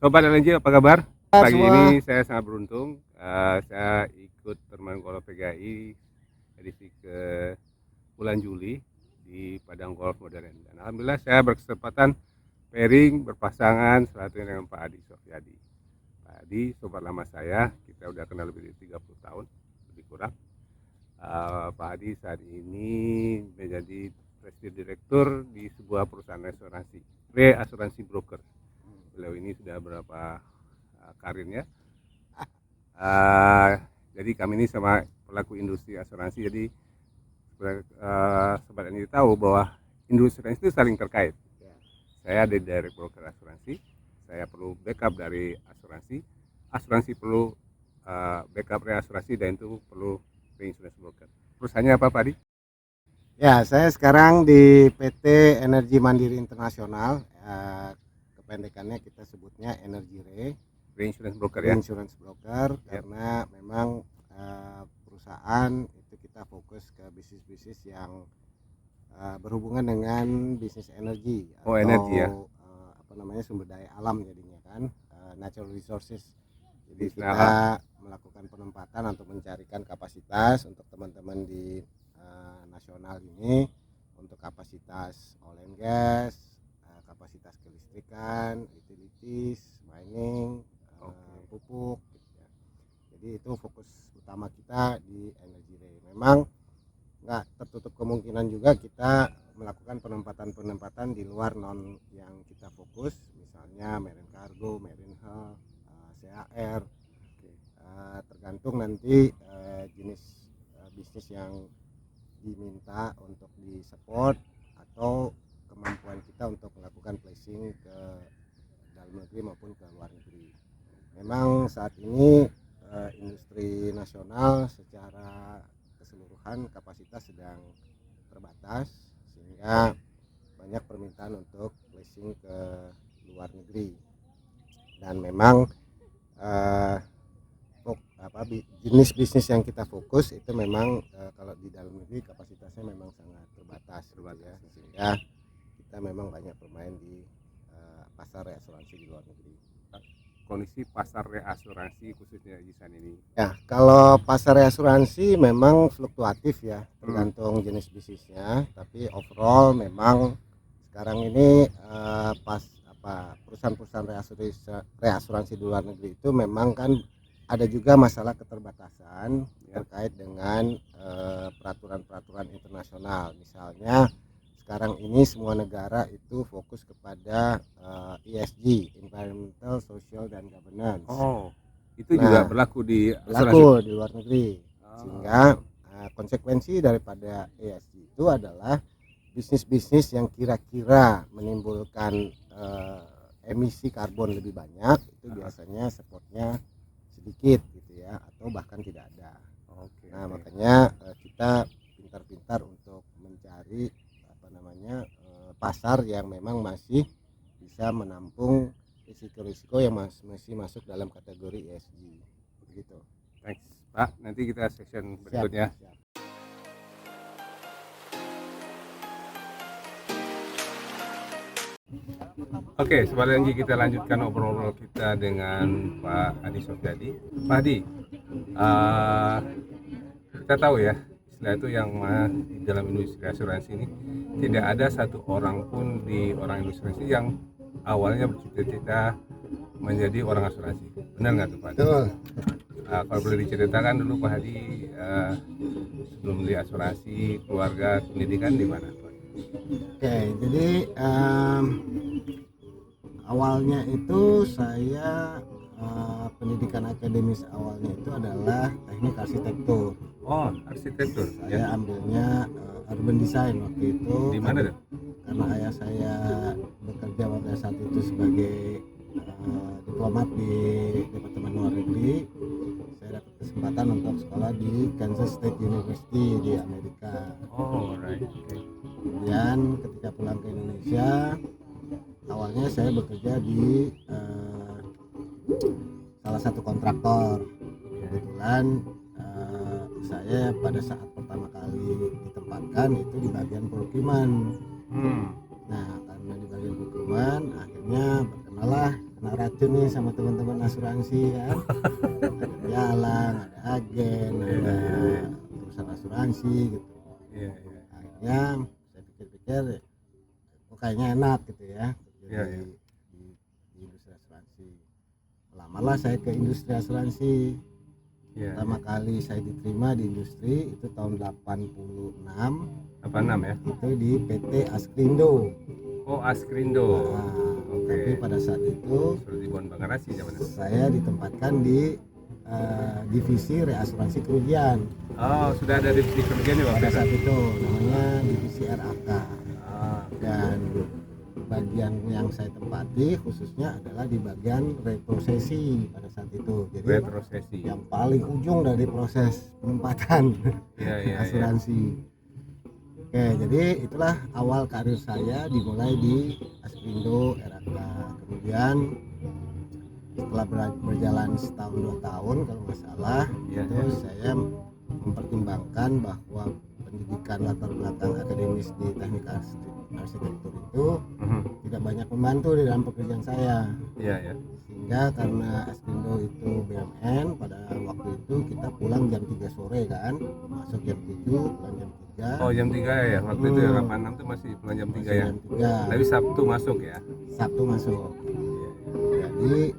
Sobat LNG apa kabar? Pagi Semua. ini saya sangat beruntung, saya ikut Turnamen Golf PGI edisi ke bulan Juli di Padang Golf Modern, dan alhamdulillah saya berkesempatan pairing berpasangan satunya dengan Pak Adi Sofyadi. Pak Adi sobat lama saya, kita udah kenal lebih dari 30 tahun, lebih kurang. Pak Adi saat ini menjadi Presiden Direktur di sebuah perusahaan reasuransi broker. Beliau ini sudah berapa karirnya. Jadi kami ini sama pelaku industri asuransi, jadi sobat ini tahu bahwa industri asuransi itu saling terkait. Saya dari direct broker asuransi, saya perlu backup dari asuransi perlu backup reasuransi, dan itu perlu reinsurance broker. Perusahaannya apa Pak Adi? Ya, saya sekarang di PT Energi Mandiri Internasional. Kependekannya kita sebutnya Energi Reinsurance broker ya. Reinsurance broker, karena memang perusahaan itu kita fokus ke bisnis-bisnis yang berhubungan dengan bisnis energi atau energi ya. Sumber daya alam jadinya kan, natural resources. Jadi Bisnis kita melakukan penempatan untuk mencarikan kapasitas untuk teman-teman di nasional ini untuk kapasitas oil and gas, kapasitas kelistrikan, utilities, mining, pupuk gitu ya. Jadi itu fokus utama kita di Energy Ray. Memang nggak tertutup kemungkinan juga kita melakukan penempatan di luar non yang kita fokus, misalnya marine cargo, marine hull, CAR, tergantung nanti jenis bisnis yang diminta untuk disupport atau kemampuan kita untuk melakukan placing ke dalam negeri maupun ke luar negeri. Memang saat ini industri nasional secara keseluruhan kapasitas sedang terbatas, sehingga banyak permintaan untuk placing ke luar negeri. Dan memang jenis bisnis yang kita fokus itu memang kalau di dalam negeri kapasitasnya memang sangat terbatas ya, sehingga kita memang banyak bermain di pasar reasuransi di luar negeri. Kondisi pasar reasuransi khususnya di sana ini ya, kalau pasar reasuransi memang fluktuatif ya, tergantung jenis bisnisnya, tapi overall memang sekarang ini perusahaan-perusahaan reasuransi di luar negeri itu memang kan ada juga masalah keterbatasan terkait dengan peraturan-peraturan internasional. Misalnya sekarang ini semua negara itu fokus kepada ESG, Environmental, Social, dan Governance. Itu juga berlaku di luar negeri. Sehingga konsekuensi daripada ESG itu adalah bisnis-bisnis yang kira-kira menimbulkan emisi karbon lebih banyak itu biasanya supportnya sedikit gitu ya, atau bahkan tidak ada. Makanya kita pintar-pintar untuk mencari pasar yang memang masih bisa menampung risiko-risiko yang masih masuk dalam kategori ESG begitu. Thanks Pak, nanti kita session berikutnya. Siap. Oke, sobat LNG, kita lanjutkan obrol kita dengan Pak Adi Sofyadi. Pak Adi, kita tahu ya, istilah itu yang di dalam industri asuransi ini tidak ada satu orang pun di orang industri asuransi yang awalnya bercita-cita menjadi orang asuransi. Benar nggak tuh Pak Adi? Kalau boleh diceritakan dulu Pak Adi, sebelum di asuransi, keluarga, pendidikan di mana? Oke, jadi awalnya itu saya pendidikan akademis awalnya itu adalah teknik arsitektur. Arsitektur. Saya ambilnya urban design waktu itu. Di mana tuh? Karena ayah saya bekerja pada saat itu sebagai diplomat di Departemen Luar Negeri. Saya dapat kesempatan untuk sekolah di Kansas State University di Amerika. Kemudian ketika pulang ke Indonesia, awalnya saya bekerja di salah satu kontraktor. Kebetulan saya pada saat pertama kali ditempatkan itu di bagian procurement. Nah, karena di bagian procurement akhirnya berkenalah lucu nih sama teman-teman asuransi kan. Ada pialang, ada agen, ada perusahaan asuransi gitu. Iya, iya. Akhirnya saya pikir-pikir, oh kayaknya enak gitu ya kerja Iya, iya. di industri asuransi. Lamalah saya ke industri asuransi. Iya. Pertama kali saya diterima di industri itu tahun 86, 86 ya. itu di PT Askrindo. Oh, Askrindo. Nah, Oke. tapi pada saat itu Sudah di Bon Bangarasi zaman itu. saya ditempatkan di divisi reasuransi kerugian. Oh, sudah ada divisi kerugian ya waktu Pada itu. saat itu namanya divisi RAK. Ah, Dan bagian yang saya tempati khususnya adalah di bagian retrosesi pada saat itu. Jadi retrosesi. yang paling ujung dari proses penempatan Iya, iya, iya. asuransi. Oke, jadi itulah awal karir saya dimulai di Askrindo RAK. Kemudian setelah berjalan setahun 2 tahun kalau nggak salah, Iya, itu iya. saya mempertimbangkan bahwa pendidikan latar belakang akademis di teknik arsitektur itu Mhm. tidak banyak membantu di dalam pekerjaan saya. Iya, iya. Sehingga karena Askrindo itu BUMN, pada waktu itu kita pulang jam 3 sore kan, masuk jam 7, pulang jam 3. Oh, jam 3 ya. Waktu itu ya 86 tuh masih pulang jam 3 ya. Jam 3. Tapi Sabtu masuk ya. Sabtu masuk. Iya, Jadi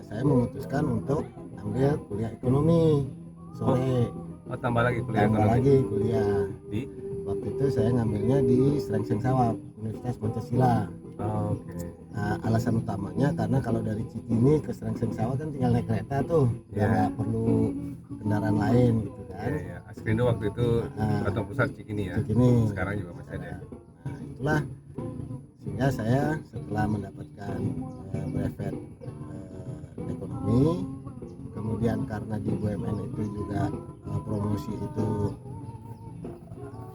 saya memutuskan untuk ambil kuliah ekonomi sore. Oh, tambah lagi kuliah Tambah ekonomi. lagi kuliah. Di Waktu itu saya ngambilnya di Srengseng Sawah, Universitas Pancasila. Oh, oke. Nah, alasan utamanya karena kalau dari Cikini ke Srengseng Sawah kan tinggal naik kereta tuh, Iya. nggak perlu kendaraan lain gitu Iya, kan. iya. Askrindo waktu itu Ah. kantor pusat Cikini ya. Cikini. Sekarang juga masih ada. Nah, itulah sehingga saya setelah mendapatkan brevet ekonomi, kemudian karena di BUMN itu juga promosi itu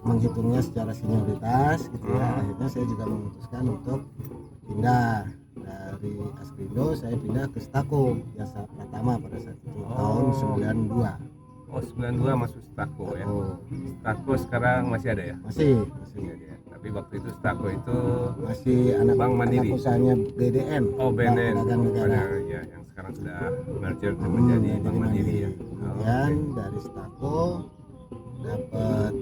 menghitungnya secara senioritas gitu ya, akhirnya saya juga memutuskan untuk pindah dari Askrindo. Saya pindah ke Stako Jasa Pratama pada saat itu tahun 92. Oh, 92 masuk Stako ya. Oh, Stako sekarang masih ada ya? masih Masih ada ya. Tapi waktu itu Stako itu masih anak Bank Mandiri. anak usahanya BDN. oh, Bank BNN. Dagang Negara. Ya, yang sekarang sudah merger menjadi Bank Mandiri ya. Oh, Kemudian dari Stako dapat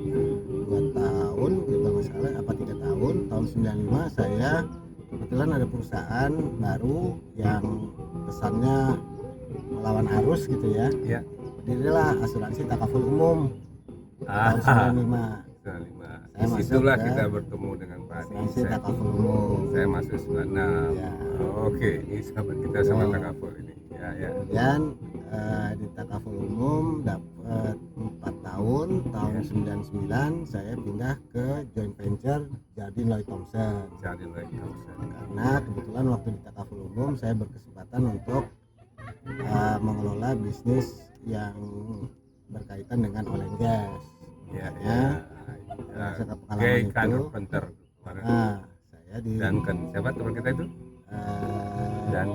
2 tahun kalau nggak salah, apa 3 tahun, tahun 95 saya kebetulan ada perusahaan baru yang kesannya melawan arus gitu ya. Ya. Berdirilah asuransi takaful umum tahun Ah, 95. 95. Saya masuk Disitulah ke kita bertemu dengan Pak Adi. Asuransi takaful umum. Saya masuk 96. Ya. Oke, ini sahabat kita sama Ya. Takaful ini. Ya, ya. Kemudian di takaful umum dapat 4 tahun, tahun 99 saya pindah ke joint venture Jardine Lloyd Thompson. Jadi lagi Thompson. Karena kebetulan waktu di takaful umum saya berkesempatan untuk mengelola bisnis yang berkaitan dengan oil and gas. Ya, Makanya, ya. masuk ke pengalaman Gay itu. Carpenter. Kemarin. Nah, saya di Duncan. Siapa teman kita itu?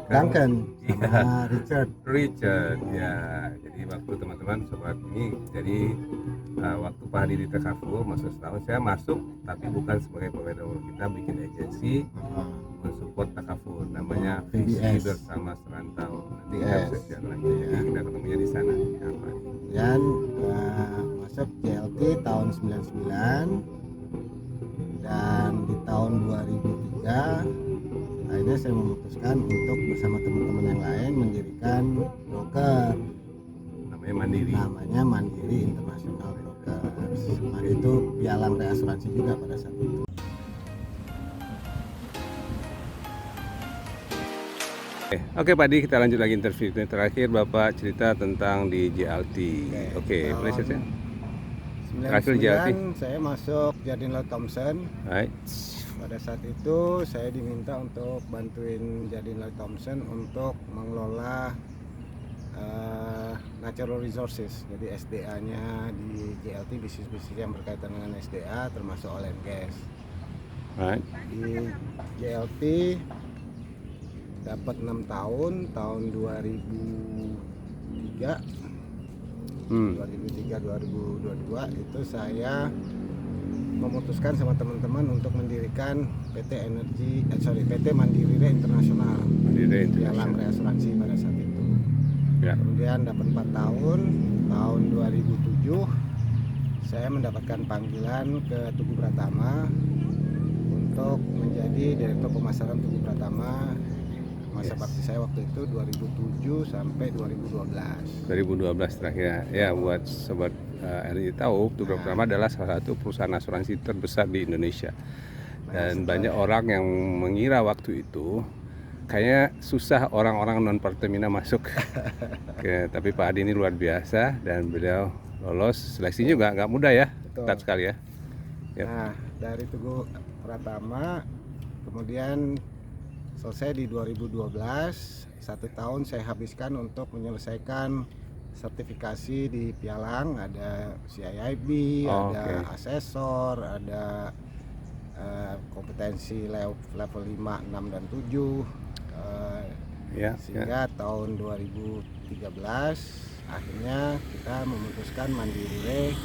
Duncan Iya. sama Richard. Richard. Ya, jadi waktu teman-teman sobat ini, jadi waktu Pak Hadi di Takaful masuk setahun, saya masuk tapi bukan sebagai pegawai umum. Kita bikin agensi mensupport Takaful, namanya Visi VBS. Bersama Serantau. Nanti kita Yes. bisa share lagi. Jadi kita ketemunya di sana. Ya, Pak. Dan masuk JLT tahun 99, dan di tahun 2003 akhirnya saya memutuskan untuk bersama teman-teman yang lain mendirikan broker Namanya Mandiri. namanya Mandiri International Brokers. Nah, itu pialang reasuransi juga pada saat itu. Oke Pak Di, kita lanjut lagi interview. Ini terakhir Bapak cerita tentang di JLT. Oke, boleh saya? Terakhir JLT. 99 saya masuk Jardine Lloyd Thompson. Baik. Pada saat itu saya diminta untuk bantuin Jardine Lloyd Thompson untuk mengelola natural resources, jadi SDA-nya di JLT, bisnis-bisnis yang berkaitan dengan SDA termasuk oil and gas. Baik. Di JLT dapat 6 tahun, tahun 2003 2003-2022 itu saya memutuskan sama teman-teman untuk mendirikan PT Mandiri Re Internasional Mandiri di Alam International. Reasuransi pada saat itu. Ya. Kemudian dapat 4 tahun, tahun 2007 saya mendapatkan panggilan ke Tugu Pratama untuk menjadi Direktur Pemasaran Tugu Pratama. Masa Yes. bakti saya waktu itu 2007 sampai 2012. 2012 terakhir ya. Buat sobat RI tahu, Tugu Pratama adalah salah satu perusahaan asuransi terbesar di Indonesia. Dan banyak orang yang mengira waktu itu kayaknya susah orang-orang non Pertamina masuk. Tapi Pak Adi ini luar biasa dan beliau lolos seleksinya juga nggak mudah ya. Betul. Ketat sekali ya. Yep. Nah, dari Tugu Pratama kemudian selesai di 2012, 1 tahun saya habiskan untuk menyelesaikan sertifikasi di Pialang, ada CIIB, ada asesor, ada kompetensi level 5, 6 dan 7. Sehingga tahun 2013 akhirnya kita memutuskan Mandiri Re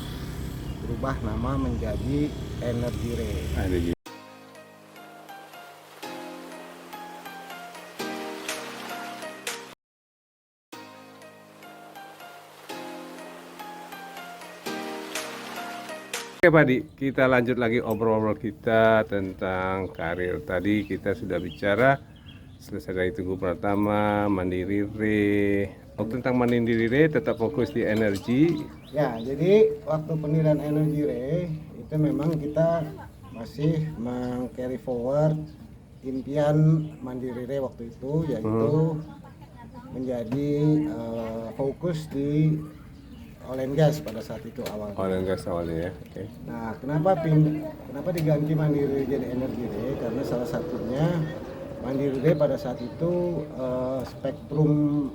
berubah nama menjadi Energy Re. Oke Pak Adi, kita lanjut lagi obrol-obrol kita tentang karir. Tadi kita sudah bicara selesai dari Tugu Pratama, Mandiri Re. Tentang Mandiri Re tetap fokus di energi. Ya, jadi waktu pendirian Energy Re itu memang kita masih meng-carry forward impian Mandiri Re waktu itu, yaitu menjadi fokus di oil and gas pada saat itu awalnya. Oil and gas awalnya ya. Okay. Nah, kenapa diganti Mandiri Re jadi Energy Re? Karena salah satunya Mandiri Re pada saat itu spektrum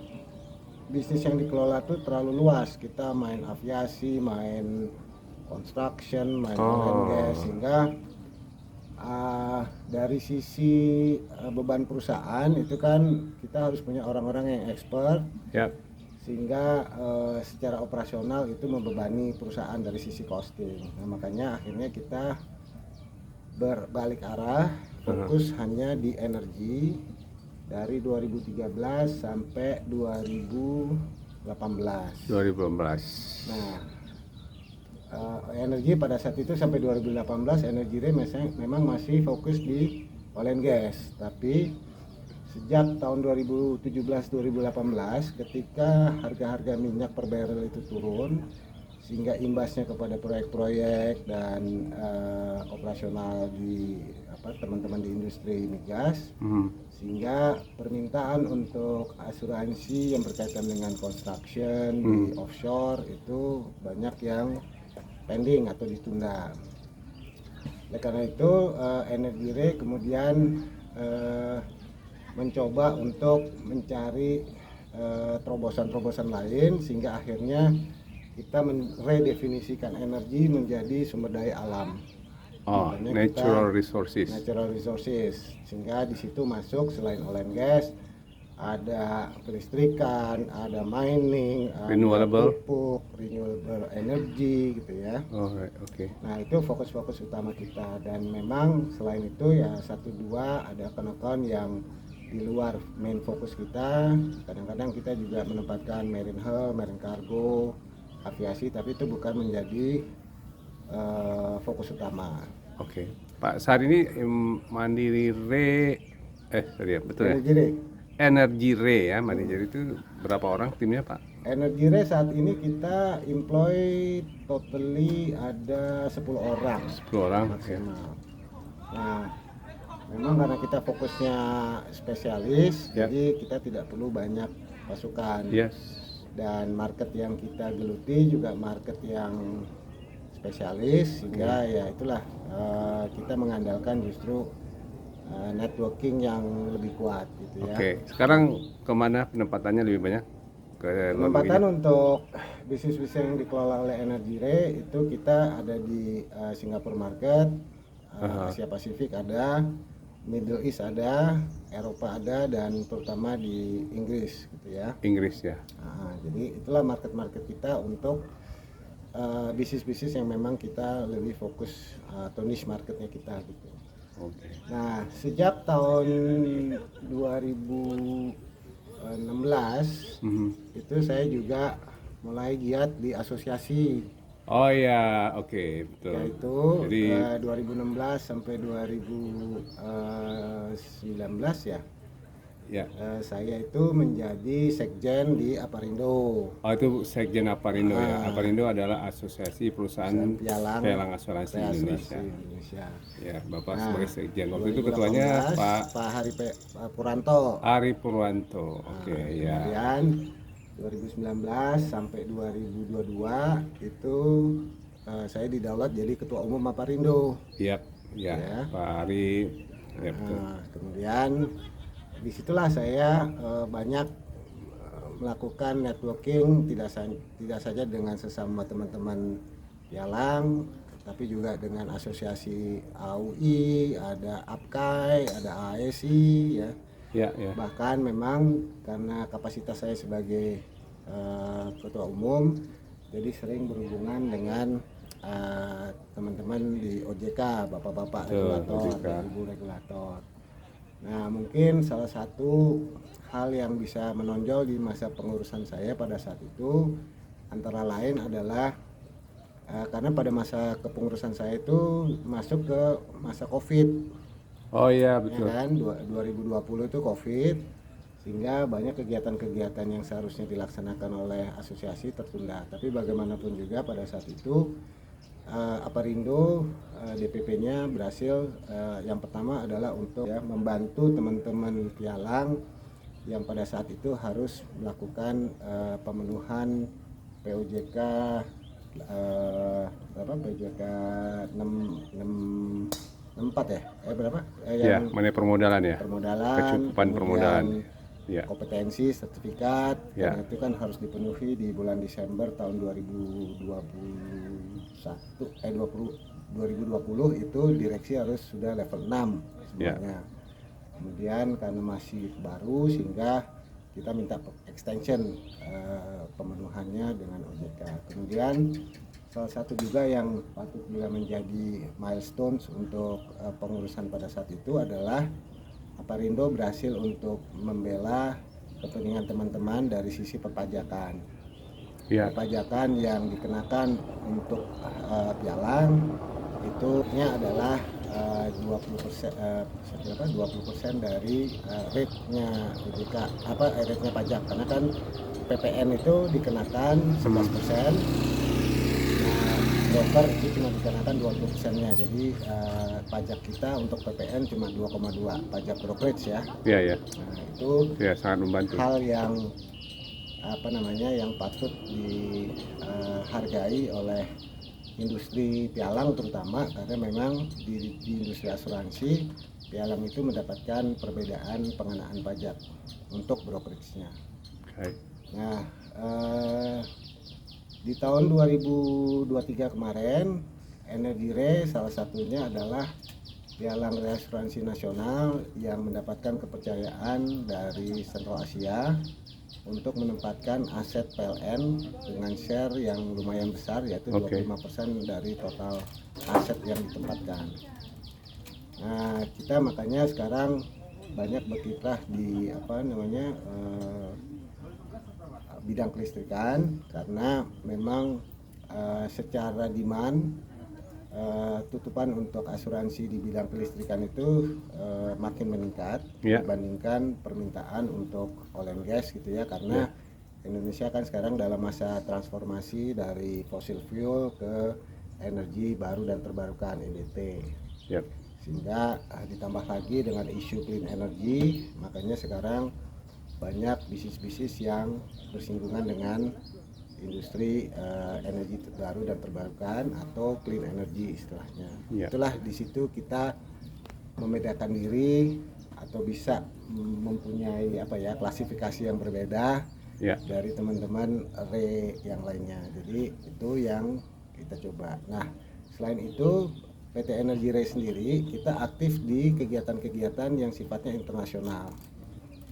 bisnis yang dikelola tuh terlalu luas. Kita main aviasi, main construction, main oil and gas, sehingga dari sisi beban perusahaan itu kan kita harus punya orang-orang yang expert. Yep. Sehingga secara operasional itu membebani perusahaan dari sisi costing. Nah, makanya akhirnya kita berbalik arah, fokus hanya di energi dari 2013 sampai 2018. Nah, energi pada saat itu sampai 2018 Energy Re memang masih fokus di oil and gas, tapi sejak tahun 2017-2018 ketika harga-harga minyak per barrel itu turun sehingga imbasnya kepada proyek-proyek dan operasional di teman-teman di industri migas, sehingga permintaan untuk asuransi yang berkaitan dengan construction di offshore itu banyak yang pending atau ditunda. Oleh karena itu Energy Re kemudian mencoba untuk mencari terobosan-terobosan lain sehingga akhirnya kita meredefinisikan energi menjadi sumber daya alam. Natural resources. Natural resources. Sehingga di situ masuk selain oil and gas ada kelistrikan, ada mining, renewable, ada pupuk, renewable energy gitu ya. Okay. Nah, itu fokus-fokus utama kita, dan memang selain itu ya 1-2 ada akun-akun yang di luar main fokus kita. Kadang-kadang kita juga menempatkan marine hull, marine cargo, aviasi, tapi itu bukan menjadi fokus utama. Oke. Pak, saat ini Mandiri Re betul ya? Energy Re ya, Mandiri Re itu berapa orang timnya Pak? Energy Re saat ini kita employ totally ada 10 orang. 10 orang maksimal. Ya. Nah, memang karena kita fokusnya spesialis, jadi kita tidak perlu banyak pasukan. Yes. Dan market yang kita geluti juga market yang spesialis, sehingga ya itulah kita mengandalkan justru networking yang lebih kuat gitu ya. Oke. Sekarang kemana penempatannya lebih banyak? Penempatan untuk bisnis-bisnis yang dikelola oleh Energy Re itu kita ada di Singapore market, Asia Pasifik ada, Middle East ada, Eropa ada, dan terutama di Inggris gitu ya. Inggris ya. Jadi itulah market-market kita untuk bisnis-bisnis yang memang kita lebih fokus atau niche marketnya kita gitu. Oke. Nah, sejak tahun 2016 Mhm. itu saya juga mulai giat di asosiasi, Oh ya, oke, betul. yaitu Jadi 2016 sampai 2019 ya. ya, Saya itu menjadi sekjen di Aparindo, oh itu Sekjen Aparindo ya. Ah. Aparindo adalah Asosiasi Perusahaan Pialang Asuransi Indonesia. Indonesia. Ya, Bapak Nah, sebagai Sekjen. Waktu itu ketuanya 2018 Pak Pak Puranto. Ari Purwanto. Oke, ya. Kemudian 2019 sampai 2022 itu saya didaulat jadi ketua umum Aparindo. Iya, ya, Ya. Pak Ari. Ya, betul. Kemudian disitulah saya banyak melakukan networking tidak saja dengan sesama teman-teman pialang, tapi juga dengan asosiasi AUI, ada APKAI, ada ASI ya. Ya, ya. Bahkan memang karena kapasitas saya sebagai ketua umum, jadi sering berhubungan dengan teman-teman di OJK, bapak-bapak Betul, regulator, OJK. ibu regulator. Nah, mungkin salah satu hal yang bisa menonjol di masa pengurusan saya pada saat itu antara lain adalah karena pada masa kepengurusan saya itu masuk ke masa COVID, Oh iya, ya betul. kan, 2020 itu COVID, sehingga banyak kegiatan-kegiatan yang seharusnya dilaksanakan oleh asosiasi tertunda. Tapi bagaimanapun juga pada saat itu Aparindo DPP-nya berhasil, yang pertama adalah untuk ya, membantu teman-teman pialang yang pada saat itu harus melakukan pemenuhan POJK POJK 64 ya, berapa? Ya, mengenai permodalan ya. Permodalan, Kecukupan permodalan. Ya. Kompetensi, sertifikat, Ya. dan itu kan harus dipenuhi di bulan Desember tahun 2020 itu direksi harus sudah level 6 semuanya. Kemudian karena masih baru sehingga kita minta extension pemenuhannya dengan OJK. Kemudian salah satu juga yang patut juga menjadi milestones untuk pengurusan pada saat itu adalah Aparindo berhasil untuk membela kepentingan teman-teman dari sisi perpajakan. Ya. Perpajakan yang dikenakan untuk pialang itu adalah 20% dari rate-nya OJK, rate-nya pajak, karena kan PPN itu dikenakan 11%. Broker itu cuma dikenakan 20%-nya, jadi pajak kita untuk PPN cuma 2,2 pajak brokerage ya. Iya, ya. Nah, itu Ya, sangat membantu. hal yang yang patut dihargai oleh industri pialang terutama, karena memang di industri asuransi pialang itu mendapatkan perbedaan pengenaan pajak untuk brokerage-nya. Oke. Nah, di tahun 2023 kemarin, Energy Re salah satunya adalah pialang reasuransi nasional yang mendapatkan kepercayaan dari Sentral Asia untuk menempatkan aset PLN dengan share yang lumayan besar, yaitu 25% dari total aset yang ditempatkan. Nah, kita makanya sekarang banyak berkiprah di bidang kelistrikan, karena memang secara demand tutupan untuk asuransi di bidang kelistrikan itu makin meningkat dibandingkan permintaan untuk oil and gas gitu ya, karena Indonesia kan sekarang dalam masa transformasi dari fossil fuel ke energi baru dan terbarukan EBT. Sehingga ditambah lagi dengan isu clean energy, makanya sekarang banyak bisnis-bisnis yang bersinggungan dengan industri energi baru dan terbarukan atau clean energy istilahnya. Itulah di situ kita membedakan diri atau bisa mempunyai klasifikasi yang berbeda dari teman-teman yang lainnya. Jadi itu yang kita coba. Nah, selain itu PT Energy Re sendiri kita aktif di kegiatan-kegiatan yang sifatnya internasional.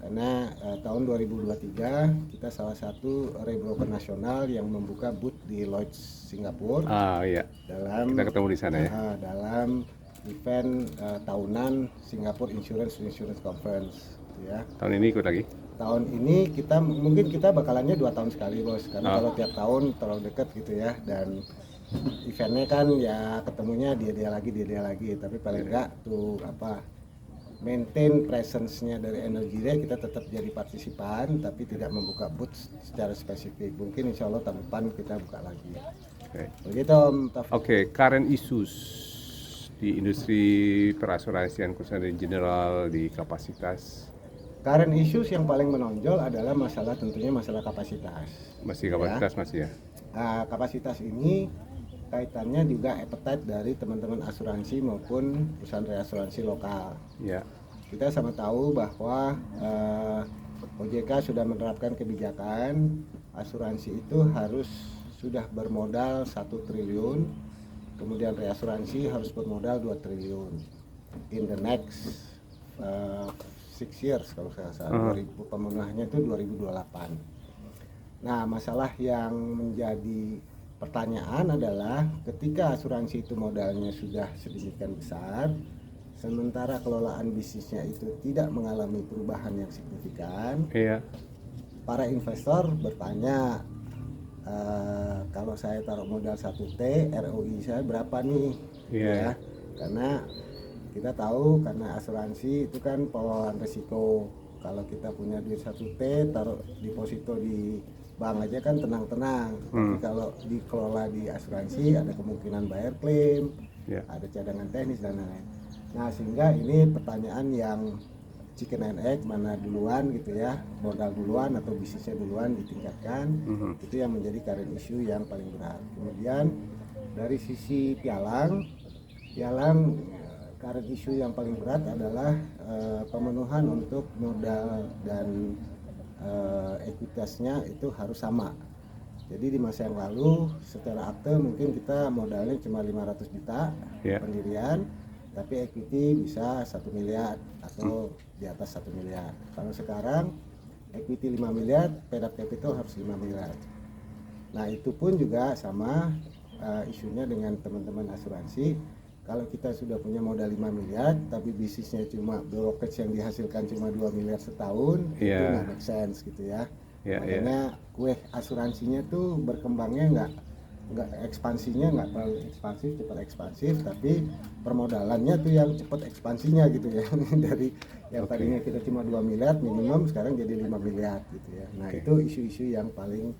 karena tahun 2023 kita salah satu rebroker nasional yang membuka booth di Lloyd's Singapura. Iya. Dalam Kita ketemu di sana ya. Dalam event tahunan Singapore Insurance Conference, ya. Tahun ini ikut lagi? Tahun ini kita bakalannya 2 tahun sekali, Bos, karena kalau tiap tahun terlalu dekat gitu ya, dan eventnya kan ya ketemunya dia lagi, tapi paling enggak tuh maintain presence-nya dari Energy Day, kita tetap jadi partisipan tapi tidak membuka booth secara spesifik. Mungkin insya Allah tahun depan kita buka lagi. Begitu Om Taufik. Current issues di industri perasuransian khususnya di general, di kapasitas. Current issues yang paling menonjol adalah tentunya masalah kapasitas. Masih kapasitas ya? Masih ya? Kapasitas ini kaitannya juga appetite dari teman-teman asuransi maupun perusahaan reasuransi lokal. Ya. Kita sama tahu bahwa OJK sudah menerapkan kebijakan asuransi itu harus sudah bermodal 1 triliun, kemudian reasuransi harus bermodal 2 triliun in the next 6 years kalau saya salah. Pemenuhannya itu 2028. Nah, masalah yang menjadi pertanyaan adalah ketika asuransi itu modalnya sudah sedemikian besar, sementara kelolaan bisnisnya itu tidak mengalami perubahan yang signifikan, para investor bertanya, kalau saya taruh modal 1T, ROI saya berapa nih? Ya, karena kita tahu karena asuransi itu kan pengelolaan risiko. Kalau kita punya duit 1T, taruh deposito di bank aja kan tenang-tenang. Tapi kalau dikelola di asuransi ada kemungkinan bayar klaim, ada cadangan teknis dan lain-lain. Nah, sehingga ini pertanyaan yang chicken and egg, mana duluan gitu ya, modal duluan atau bisnisnya duluan ditingkatkan. Itu yang menjadi current issue yang paling berat. Kemudian dari sisi pialang current issue yang paling berat adalah pemenuhan untuk modal dan ekuitasnya itu harus sama. Jadi di masa yang lalu secara akte mungkin kita modalnya cuma 500 juta pendirian, tapi equity bisa 1 miliar atau di atas 1 miliar. Kalau sekarang equity 5 miliar, paid up capital harus 5 miliar. Nah, itu pun juga sama isunya dengan teman-teman asuransi. Kalau kita sudah punya modal 5 miliar tapi bisnisnya cuma brokerage yang dihasilkan cuma 2 miliar setahun, itu nggak make sense gitu ya. Makanya kue asuransinya tuh berkembangnya nggak ekspansinya nggak terlalu cepat ekspansif, tapi permodalannya tuh yang cepat ekspansinya gitu ya. Dari yang tadinya kita cuma 2 miliar minimum sekarang jadi 5 miliar gitu ya. Nah, itu isu-isu yang paling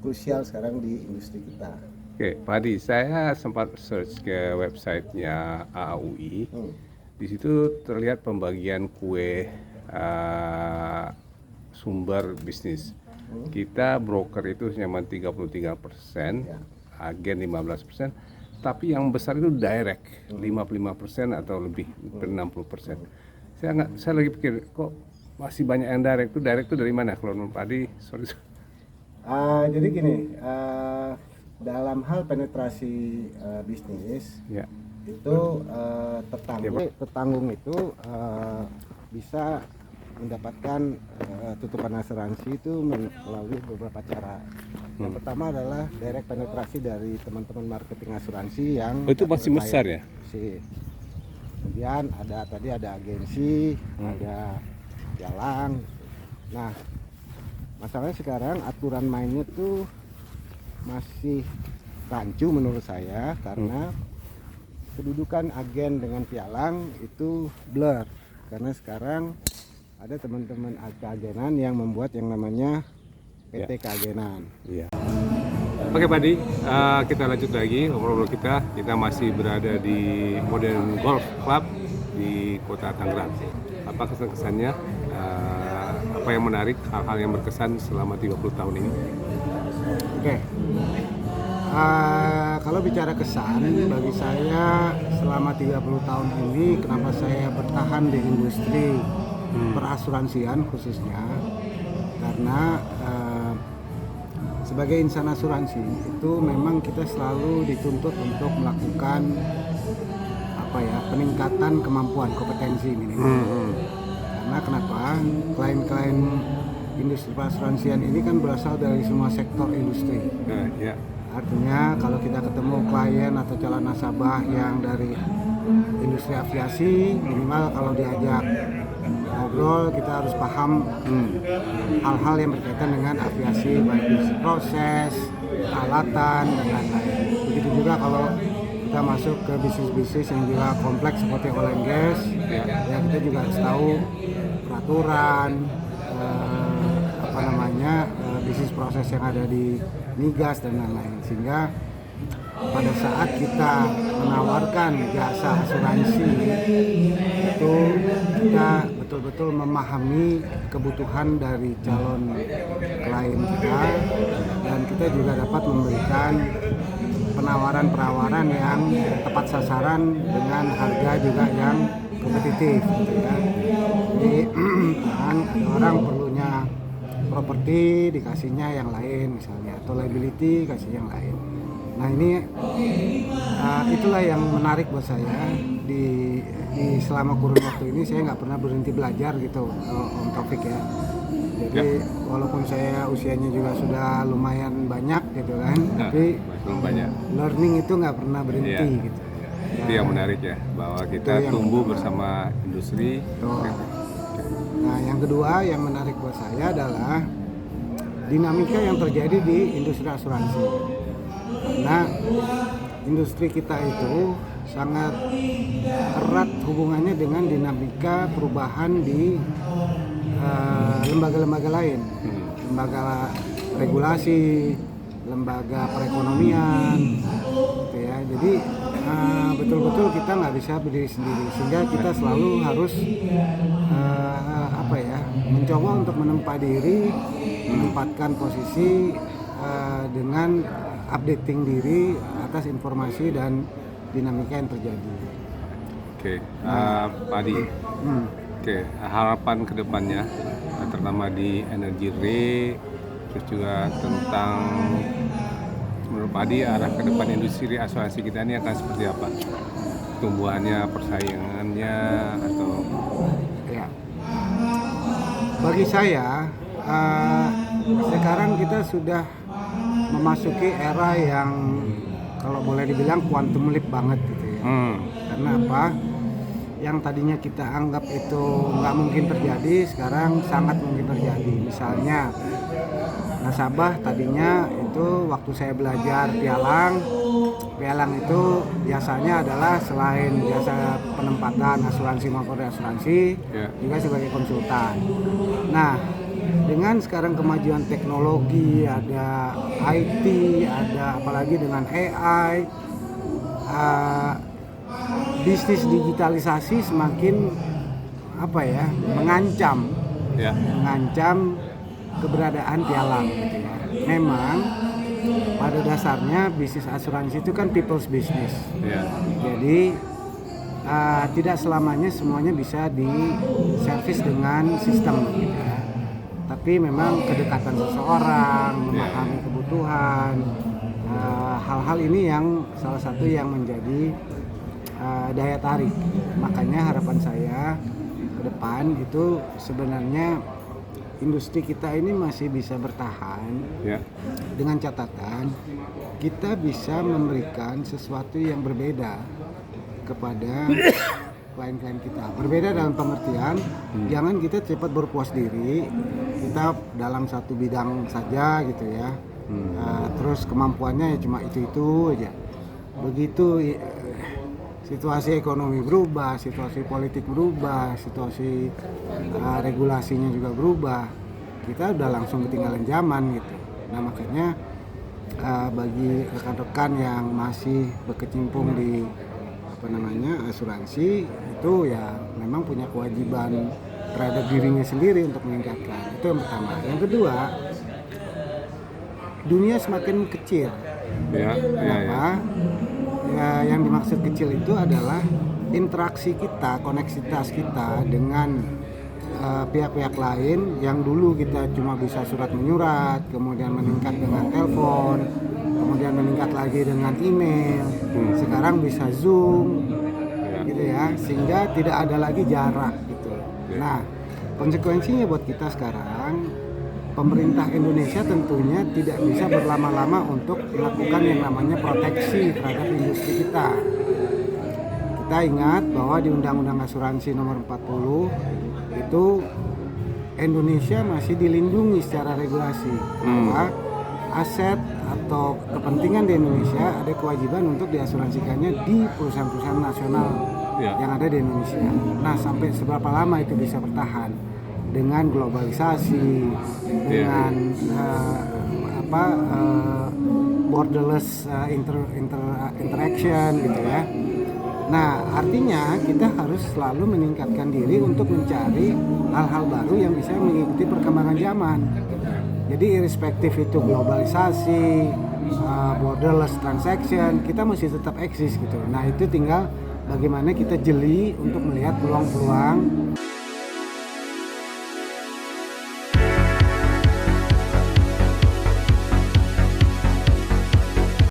krusial sekarang di industri kita. Oke, Pak Adi, saya sempat search ke websitenya AAUI. Di situ terlihat pembagian kue sumber bisnis. Kita broker itu cuma 33%, agen 15%, tapi yang besar itu direct 55% atau lebih 60%. Saya lagi pikir kok masih banyak yang direct itu dari mana? Kalau menurut Pak Adi, sorry. Jadi gini. Dalam hal penetrasi bisnis itu tertanggung itu bisa mendapatkan tutupan asuransi itu melalui beberapa cara. Yang pertama adalah direct penetrasi dari teman-teman marketing asuransi yang itu masih besar ya. Kemudian ada agensi, ada pialang. Nah, masalahnya sekarang aturan mainnya tuh masih rancu menurut saya karena kedudukan agen dengan pialang itu blur, karena sekarang ada teman-teman keagenan yang membuat yang namanya PT keagenan. Oke Pak Adi, kita lanjut lagi ngobrol kita. Kita masih berada di Modern Golf Club di Kota Tangerang. Apa kesan-kesannya? Apa yang menarik, hal-hal yang berkesan selama 30 tahun ini? Kalau bicara kesan, bagi saya selama 30 tahun ini kenapa saya bertahan di industri perasuransian khususnya, karena sebagai insan asuransi itu memang kita selalu dituntut untuk melakukan peningkatan kemampuan kompetensi minimal. Karena kenapa? Klien-klien industri perasuransian ini kan berasal dari semua sektor industri. Ya. Artinya kalau kita ketemu klien atau calon nasabah yang dari industri aviasi, minimal kalau diajak ngobrol kita harus paham hal-hal yang berkaitan dengan aviasi, baik bisnis proses, alatan, dan lain-lain. Begitu juga kalau kita masuk ke bisnis-bisnis yang juga kompleks seperti oil and gas, ya kita juga harus tahu peraturan, bisnis proses yang ada di migas dan lain-lain, sehingga pada saat kita menawarkan jasa asuransi itu kita betul-betul memahami kebutuhan dari calon klien kita, dan kita juga dapat memberikan penawaran-penawaran yang tepat sasaran dengan harga juga yang kompetitif gitu ya. Jadi kan orang perlunya properti dikasihnya yang lain misalnya, atau liability kasih yang lain. Nah ini itulah yang menarik buat saya di selama kurun waktu ini. Saya nggak pernah berhenti belajar gitu, Om Taufik ya. Jadi walaupun saya usianya juga sudah lumayan banyak gitu kan, tapi belum banyak. Learning itu nggak pernah berhenti gitu. Itu yang menarik ya, bahwa kita tumbuh bersama industri. Nah yang kedua yang menarik buat saya adalah dinamika yang terjadi di industri asuransi. Nah industri kita itu sangat erat hubungannya dengan dinamika perubahan di lembaga-lembaga lain, lembaga regulasi, lembaga perekonomian, gitu ya. Jadi betul-betul kita nggak bisa berdiri sendiri, sehingga kita selalu harus mencoba untuk menempa diri, menempatkan posisi dengan updating diri atas informasi dan dinamika yang terjadi. Oke, Pak Adi. Oke, harapan kedepannya, terutama di Energy Re, terus juga tentang menurut Pak Adi arah ke depan industri asuransi kita ini akan seperti apa? Pertumbuhannya, persaingannya, atau ya. Bagi saya sekarang kita sudah memasuki era yang kalau boleh dibilang quantum leap banget gitu ya. Karena apa? Yang tadinya kita anggap itu nggak mungkin terjadi, sekarang sangat mungkin terjadi. Misalnya nasabah tadinya itu waktu saya belajar pialang itu biasanya adalah selain jasa penempatan asuransi maupun reasuransi, juga sebagai konsultan. Nah dengan sekarang kemajuan teknologi, ada IT, ada apalagi dengan AI, bisnis digitalisasi semakin mengancam keberadaan pialang gitu ya. Memang pada dasarnya bisnis asuransi itu kan people's business. Jadi tidak selamanya semuanya bisa diservis dengan sistem gitu ya. Tapi memang kedekatan seseorang, memahami kebutuhan, hal-hal ini yang salah satu yang menjadi daya tarik. Makanya harapan saya ke depan itu sebenarnya industri kita ini masih bisa bertahan dengan catatan kita bisa memberikan sesuatu yang berbeda kepada klien-klien kita. Berbeda dalam pengertian jangan kita cepat berpuas diri kita dalam satu bidang saja gitu ya. Terus kemampuannya ya cuma itu aja. Begitu situasi ekonomi berubah, situasi politik berubah, situasi regulasinya juga berubah, kita udah langsung ketinggalan zaman gitu. Nah makanya bagi rekan-rekan yang masih berkecimpung di asuransi itu ya memang punya kewajiban terhadap dirinya sendiri untuk meningkatkan. Itu yang pertama. Yang kedua, dunia semakin kecil. Kenapa? Ya, yang dimaksud kecil itu adalah interaksi kita, koneksitas kita dengan pihak-pihak lain yang dulu kita cuma bisa surat menyurat, kemudian meningkat dengan telepon, kemudian meningkat lagi dengan email, sekarang bisa Zoom gitu ya, sehingga tidak ada lagi jarak gitu. Nah Konsekuensinya buat kita sekarang, pemerintah Indonesia tentunya tidak bisa berlama-lama untuk melakukan yang namanya proteksi terhadap industri kita. Kita ingat bahwa di Undang-Undang Asuransi Nomor 40 itu Indonesia masih dilindungi secara regulasi bahwa aset atau kepentingan di Indonesia ada kewajiban untuk diasuransikannya di perusahaan-perusahaan nasional yang ada di Indonesia. Nah, sampai seberapa lama itu bisa bertahan dengan globalisasi, dengan borderless interaction gitu ya. Nah, artinya kita harus selalu meningkatkan diri untuk mencari hal-hal baru yang bisa mengikuti perkembangan zaman. Jadi irrespective itu globalisasi, borderless transaction, kita mesti tetap eksis gitu. Nah, itu tinggal bagaimana kita jeli untuk melihat peluang-peluang